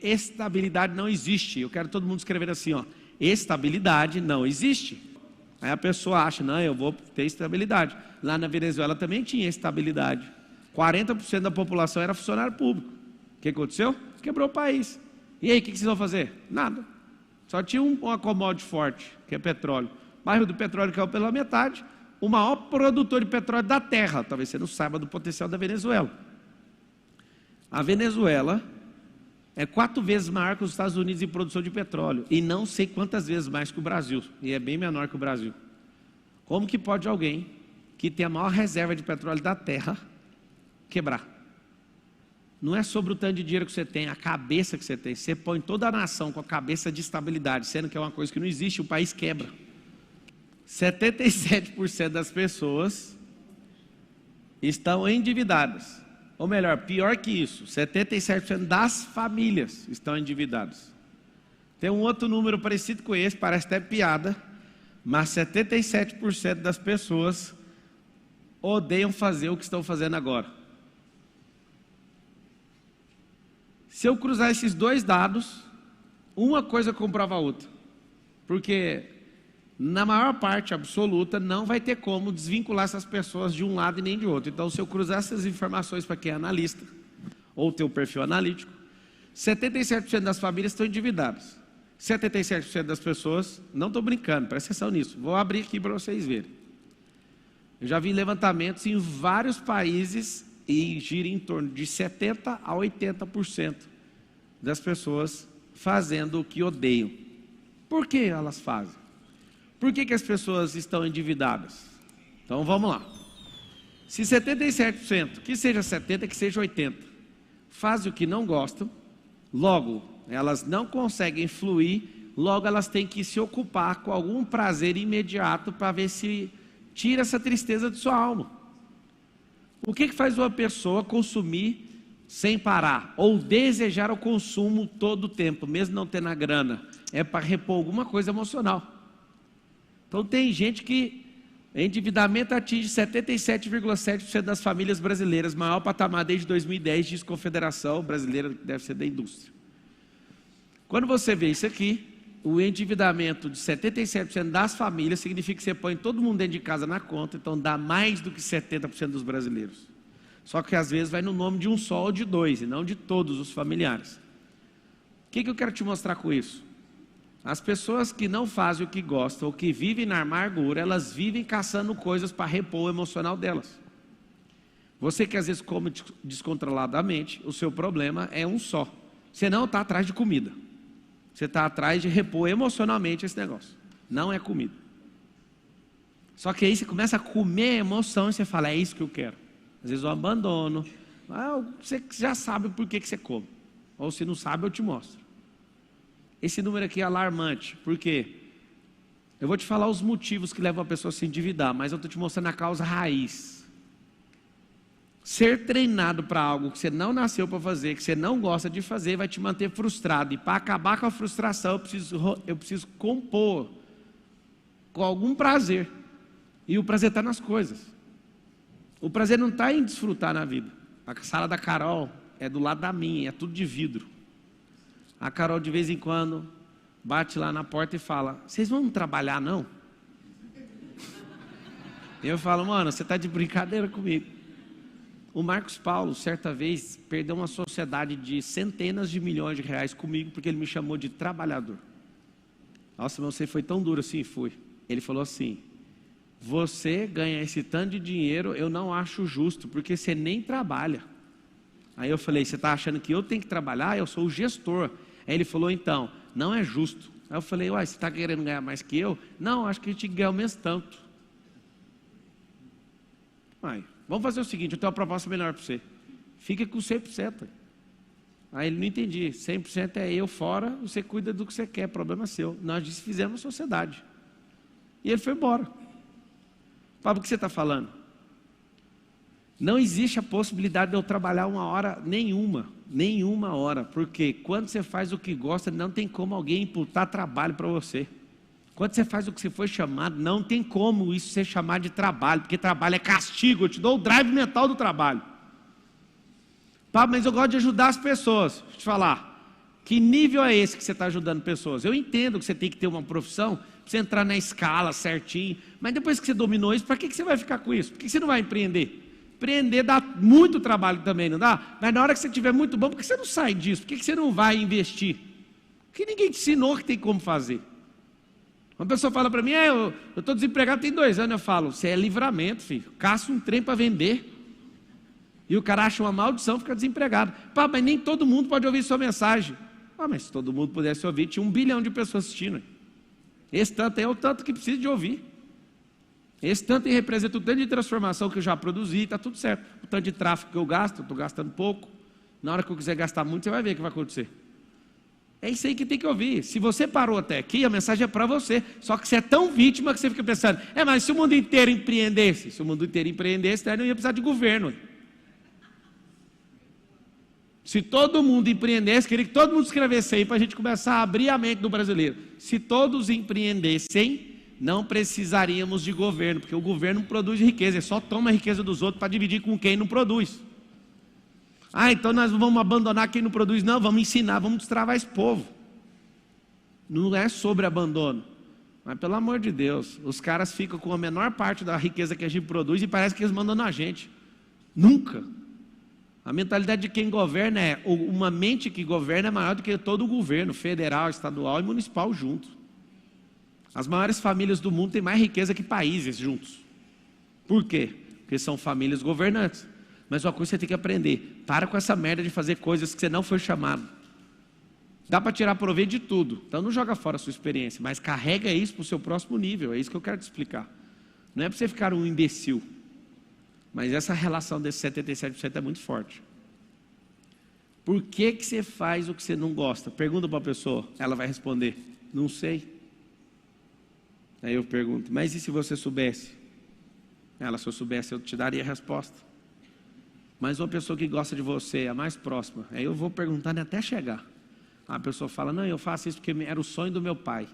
estabilidade não existe. Eu quero todo mundo escrever assim, ó, estabilidade não existe. Aí a pessoa acha, não, eu vou ter estabilidade. Lá na Venezuela também tinha estabilidade. 40% da população era funcionário público. O que aconteceu? Quebrou o país. E aí, o que vocês vão fazer? Nada. Só tinha uma commodity forte, que é petróleo. O barril do petróleo caiu pela metade. O maior produtor de petróleo da terra. Talvez você não saiba do potencial da Venezuela. A Venezuela é 4 vezes maior que os Estados Unidos em produção de petróleo. E não sei quantas vezes mais que o Brasil. E é bem menor que o Brasil. Como que pode alguém que tem a maior reserva de petróleo da terra quebrar? Não é sobre o tanto de dinheiro que você tem, a cabeça que você tem. Você põe toda a nação com a cabeça de estabilidade, sendo que é uma coisa que não existe, o país quebra. 77% das pessoas estão endividadas. Ou melhor, pior que isso, 77% das famílias estão endividadas. Tem um outro número parecido com esse, parece até piada, mas 77% das pessoas odeiam fazer o que estão fazendo agora. Se eu cruzar esses dois dados, uma coisa comprova a outra. Porque na maior parte absoluta não vai ter como desvincular essas pessoas de um lado e nem de outro. Então, se eu cruzar essas informações para quem é analista, ou tem o perfil analítico, 77% das famílias estão endividadas. 77% das pessoas, não estou brincando, presta atenção nisso. Vou abrir aqui para vocês verem. Eu já vi levantamentos em vários países e gira em torno de 70% a 80% das pessoas fazendo o que odeiam. Por que elas fazem? Por que as pessoas estão endividadas? Então vamos lá. Se 77%, que seja 70%, que seja 80%, fazem o que não gostam, logo elas não conseguem fluir, logo elas têm que se ocupar com algum prazer imediato para ver se tira essa tristeza de sua alma. O que faz uma pessoa consumir sem parar, ou desejar o consumo todo o tempo, mesmo não tendo a grana? É para repor alguma coisa emocional. Então tem gente que endividamento atinge 77,7% das famílias brasileiras, maior patamar desde 2010, diz Confederação Brasileira, que deve ser da indústria. Quando você vê isso aqui, o endividamento de 77% das famílias significa que você põe todo mundo dentro de casa na conta, então dá mais do que 70% dos brasileiros. Só que às vezes vai no nome de um só ou de dois, e não de todos os familiares. O que eu quero te mostrar com isso? As pessoas que não fazem o que gostam, ou que vivem na amargura, elas vivem caçando coisas para repor o emocional delas. Você que às vezes come descontroladamente, o seu problema é um só. Você não está atrás de comida. Você está atrás de repor emocionalmente esse negócio. Não é comida. Só que aí você começa a comer a emoção e você fala, é isso que eu quero. Às vezes eu abandono. Você já sabe por que você come. Ou se não sabe, eu te mostro. Esse número aqui é alarmante. Por quê? Eu vou te falar os motivos que levam a pessoa a se endividar, mas eu estou te mostrando a causa raiz. Ser treinado para algo que você não nasceu para fazer, que você não gosta de fazer, vai te manter frustrado. E para acabar com a frustração, eu preciso compor com algum prazer. E o prazer está nas coisas. O prazer não está em desfrutar na vida. A sala da Carol é do lado da minha, é tudo de vidro. A Carol de vez em quando bate lá na porta e fala, vocês vão trabalhar não? Eu falo, mano, você está de brincadeira comigo. O Marcos Paulo, certa vez, perdeu uma sociedade de centenas de milhões de reais comigo, porque ele me chamou de trabalhador. Nossa, mas você foi tão duro assim? Fui. Ele falou assim, você ganha esse tanto de dinheiro, eu não acho justo, porque você nem trabalha. Aí eu falei, você está achando que eu tenho que trabalhar? Eu sou o gestor. Aí ele falou, então, não é justo. Aí eu falei, uai, você está querendo ganhar mais que eu? Não, acho que a gente ganha o mesmo tanto. Uai, vamos fazer o seguinte, eu tenho uma proposta melhor para você. Fica com 100%. Aí ele não entendi, 100% é eu fora, você cuida do que você quer, problema seu. Nós desfizemos a sociedade. E ele foi embora. Fala, o que você está falando? Não existe a possibilidade de eu trabalhar uma hora nenhuma hora, porque quando você faz o que gosta, não tem como alguém imputar trabalho para você. Quando você faz o que você foi chamado, não tem como isso ser chamado de trabalho, porque trabalho é castigo, eu te dou o drive mental do trabalho. Pá, mas eu gosto de ajudar as pessoas. Deixa eu te falar, Que nível é esse que você está ajudando pessoas? Eu entendo que você tem que ter uma profissão, para você entrar na escala certinho, mas depois que você dominou isso, para que você vai ficar com isso? Por que você não vai empreender? Empreender dá muito trabalho também, não dá? Mas na hora que você estiver muito bom, por que você não sai disso? Por que você não vai investir? Porque ninguém te ensinou que tem como fazer. Uma pessoa fala para mim, eu estou desempregado tem 2 anos, eu falo, você é livramento, filho, caça um trem para vender. E o cara acha uma maldição, fica desempregado. Pá, mas nem todo mundo pode ouvir sua mensagem. Mas se todo mundo pudesse ouvir, tinha 1 bilhão de pessoas assistindo. Esse tanto é o tanto que precisa de ouvir. Esse tanto aí representa o tanto de transformação que eu já produzi, está tudo certo. O tanto de tráfego que eu gasto, eu estou gastando pouco. Na hora que eu quiser gastar muito, você vai ver o que vai acontecer. É isso aí que tem que ouvir. Se você parou até aqui, a mensagem é para você. Só que você é tão vítima que você fica pensando, mas se o mundo inteiro empreendesse? Se o mundo inteiro empreendesse, não ia precisar de governo. Se todo mundo empreendesse, queria que todo mundo escrevesse aí para a gente começar a abrir a mente do brasileiro. Se todos empreendessem, não precisaríamos de governo, porque o governo não produz riqueza, ele só toma a riqueza dos outros para dividir com quem não produz. Então nós vamos abandonar quem não produz. Não, vamos ensinar, vamos destravar esse povo. Não é sobre abandono. Mas pelo amor de Deus, os caras ficam com a menor parte da riqueza que a gente produz e parece que eles mandam na gente. Nunca. A mentalidade de quem governa é, uma mente que governa é maior do que todo o governo, federal, estadual e municipal juntos. As maiores famílias do mundo têm mais riqueza que países juntos. Por quê? Porque são famílias governantes. Mas uma coisa você tem que aprender, para com essa merda de fazer coisas que você não foi chamado. Dá para tirar proveito de tudo, então não joga fora a sua experiência, mas carrega isso para o seu próximo nível, é isso que eu quero te explicar. Não é para você ficar um imbecil. Mas essa relação desse 77% é muito forte. Por que você faz o que você não gosta? Pergunta para a pessoa, ela vai responder, não sei. Aí eu pergunto, mas e se você soubesse? Ela, se eu soubesse, eu te daria a resposta. Mas uma pessoa que gosta de você, a mais próxima, aí eu vou perguntando até chegar. A pessoa fala, não, eu faço isso porque era o sonho do meu pai.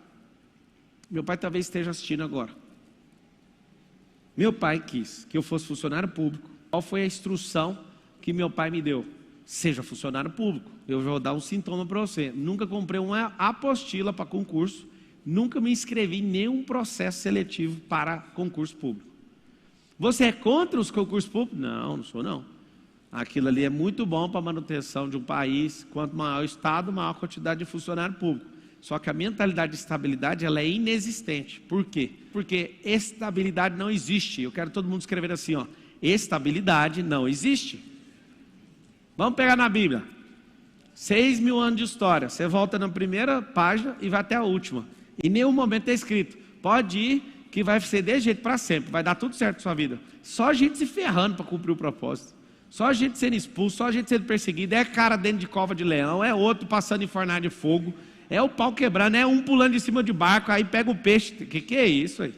Meu pai talvez esteja assistindo agora. Meu pai quis que eu fosse funcionário público. Qual foi a instrução que meu pai me deu? Seja funcionário público. Eu vou dar um sintoma para você. Nunca comprei uma apostila para concurso. Nunca me inscrevi em nenhum processo seletivo para concurso público. Você é contra os concursos públicos? Não, não sou não. Aquilo ali é muito bom para a manutenção de um país. Quanto maior o Estado, maior a quantidade de funcionário público. Só que a mentalidade de estabilidade, ela é inexistente. Por quê? Porque estabilidade não existe. Eu quero todo mundo escrever assim, estabilidade não existe. Vamos pegar na Bíblia. 6.000 anos de história. Você volta na primeira página e vai até a última. Em nenhum momento está escrito, pode ir que vai ser desse jeito para sempre. Vai dar tudo certo na sua vida. Só a gente se ferrando para cumprir o propósito. Só a gente sendo expulso, só a gente sendo perseguido. É cara dentro de cova de leão, é outro passando em fornalha de fogo. É o pau quebrando, é um pulando de cima de barco, aí pega o peixe. Que é isso aí?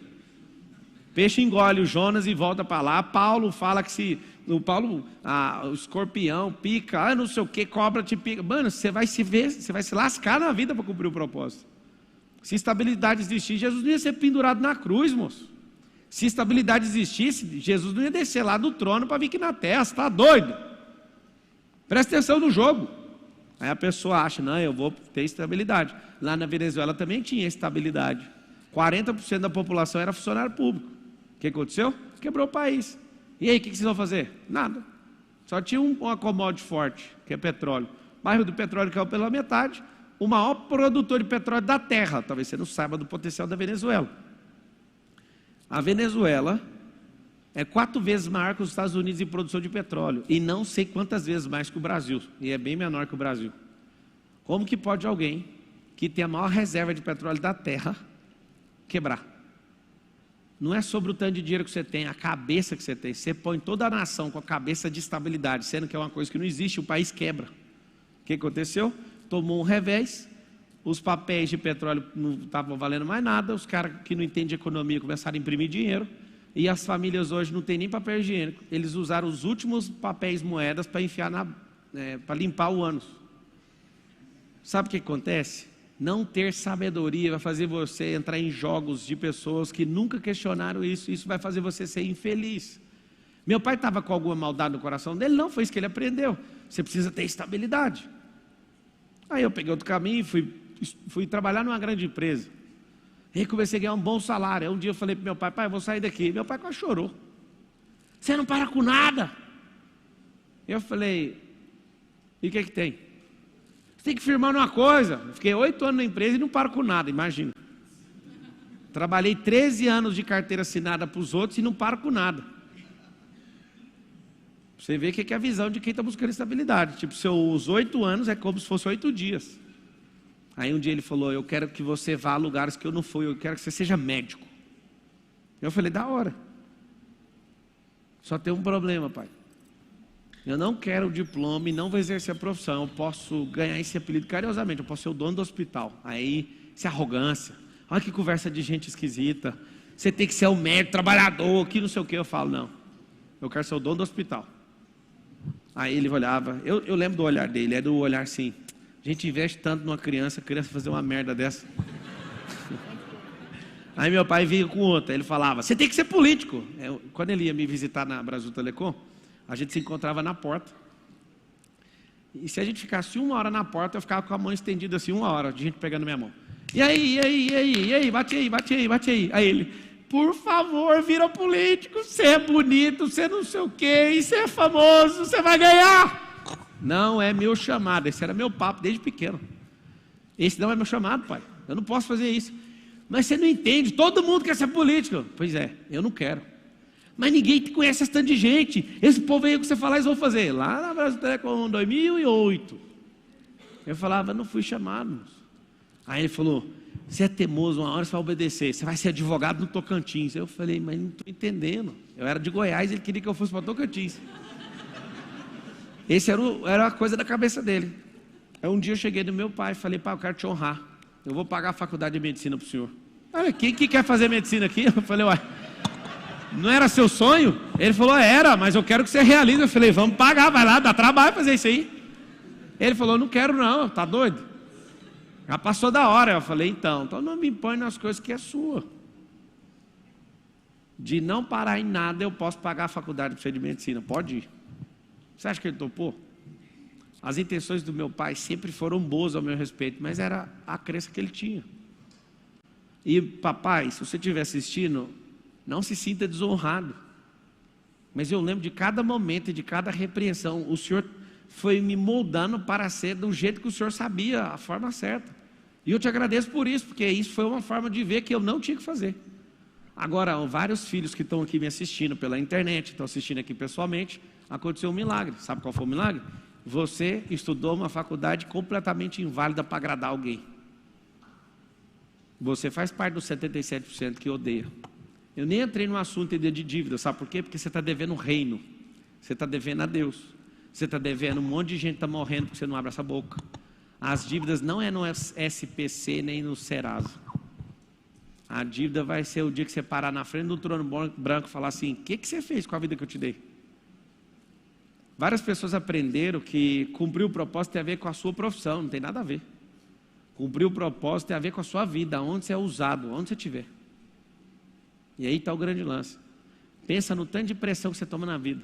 Peixe engole o Jonas e volta para lá. Paulo fala que se o escorpião pica, não sei o que, cobra te pica. Mano, você vai se lascar na vida para cumprir o propósito. Se estabilidade existisse, Jesus não ia ser pendurado na cruz, moço. Se estabilidade existisse, Jesus não ia descer lá do trono para vir aqui na terra. Você está doido? Presta atenção no jogo. Aí a pessoa acha, não, eu vou ter estabilidade. Lá na Venezuela também tinha estabilidade. 40% da população era funcionário público. O que aconteceu? Quebrou o país. E aí, o que vocês vão fazer? Nada. Só tinha uma commodity forte, que é petróleo. O barril do petróleo caiu pela metade. O maior produtor de petróleo da terra. Talvez você não saiba do potencial da Venezuela. A Venezuela é 4 vezes maior que os Estados Unidos em produção de petróleo. E não sei quantas vezes mais que o Brasil. E é bem menor que o Brasil. Como que pode alguém que tem a maior reserva de petróleo da terra quebrar? Não é sobre o tanto de dinheiro que você tem, a cabeça que você tem. Você põe toda a nação com a cabeça de estabilidade, sendo que é uma coisa que não existe, o país quebra. O que aconteceu? Tomou um revés, os papéis de petróleo não estavam valendo mais nada, os caras que não entendem de economia começaram a imprimir dinheiro, e as famílias hoje não têm nem papel higiênico. Eles usaram os últimos papéis moedas para enfiar para limpar o ânus. Sabe o que acontece? Não ter sabedoria vai fazer você entrar em jogos de pessoas que nunca questionaram isso. Isso vai fazer você ser infeliz. Meu pai estava com alguma maldade no coração dele? Não, foi isso que ele aprendeu. Você precisa ter estabilidade. Aí eu peguei outro caminho e fui trabalhar numa grande empresa. Aí comecei a ganhar um bom salário. Aí um dia eu falei para meu pai, pai, eu vou sair daqui. Meu pai quase chorou. Você não para com nada. Eu falei, e o que tem? Você tem que firmar numa coisa. Fiquei 8 anos na empresa e não paro com nada, imagina. Trabalhei 13 anos de carteira assinada para os outros e não paro com nada. Você vê que é a visão de quem está buscando estabilidade. Tipo, os 8 anos é como se fosse 8 dias. Aí um dia ele falou, eu quero que você vá a lugares que eu não fui, eu quero que você seja médico. Eu falei, da hora. Só tem um problema, pai. Eu não quero o diploma e não vou exercer a profissão. Eu posso ganhar esse apelido carinhosamente, eu posso ser o dono do hospital. Aí, isso é arrogância. Olha que conversa de gente esquisita. Você tem que ser o médico, trabalhador, que não sei o que. Eu falo, não. Eu quero ser o dono do hospital. Aí ele olhava, eu lembro do olhar dele, era o olhar assim, a gente investe tanto numa criança, a criança fazer uma merda dessa. Aí meu pai vinha com outra, ele falava, você tem que ser político. Quando ele ia me visitar na Brasil Telecom, a gente se encontrava na porta. E se a gente ficasse 1 hora na porta, eu ficava com a mão estendida assim, 1 hora, de gente pegando minha mão. E aí, bate aí. Aí ele, por favor, vira político, você é bonito, você não sei o quê, e você é famoso, você vai ganhar. Não é meu chamado, esse era meu papo desde pequeno. Esse não é meu chamado, pai, eu não posso fazer isso. Mas você não entende, todo mundo quer ser político. Pois é, eu não quero. Mas ninguém te conhece esse tanto de gente. Esse povo aí que você falar, eles vão fazer. Lá na Brasil Telecom, 2008. Eu falava, não fui chamado. Aí ele falou, você é teimoso, uma hora você vai obedecer, você vai ser advogado no Tocantins. Eu falei, mas não estou entendendo. Eu era de Goiás, ele queria que eu fosse para Tocantins. Esse era a coisa da cabeça dele. Aí um dia eu cheguei no meu pai e falei, pai, eu quero te honrar. Eu vou pagar a faculdade de medicina para o senhor. Olha, quem que quer fazer medicina aqui? Eu falei, uai, não era seu sonho? Ele falou, era, mas eu quero que você realize. Eu falei, vamos pagar, vai lá, dá trabalho fazer isso aí. Ele falou, não quero não, tá doido? Já passou da hora. Eu falei, então não me impõe nas coisas que é sua. De não parar em nada, eu posso pagar a faculdade para você de medicina, pode ir. Você acha que ele topou? As intenções do meu pai sempre foram boas ao meu respeito, mas era a crença que ele tinha. E papai, se você estiver assistindo, não se sinta desonrado. Mas eu lembro de cada momento e de cada repreensão. O Senhor foi me moldando para ser do jeito que o Senhor sabia, a forma certa. E eu te agradeço por isso, porque isso foi uma forma de ver que eu não tinha que fazer. Agora, vários filhos que estão aqui me assistindo pela internet, estão assistindo aqui pessoalmente, aconteceu um milagre. Sabe qual foi o milagre? Você estudou uma faculdade completamente inválida para agradar alguém. Você faz parte dos 77% que odeia. Eu nem entrei no assunto de dívida, sabe por quê? Porque você está devendo o reino. Você está devendo a Deus. Você está devendo, um monte de gente está morrendo porque você não abre essa boca. As dívidas não é no SPC nem no Serasa. A dívida vai ser o dia que você parar na frente do trono branco e falar assim, o que você fez com a vida que eu te dei? Várias pessoas aprenderam que cumprir o propósito tem a ver com a sua profissão, não tem nada a ver. Cumprir o propósito tem a ver com a sua vida, onde você é usado, onde você estiver. E aí está o grande lance. Pensa no tanto de pressão que você toma na vida.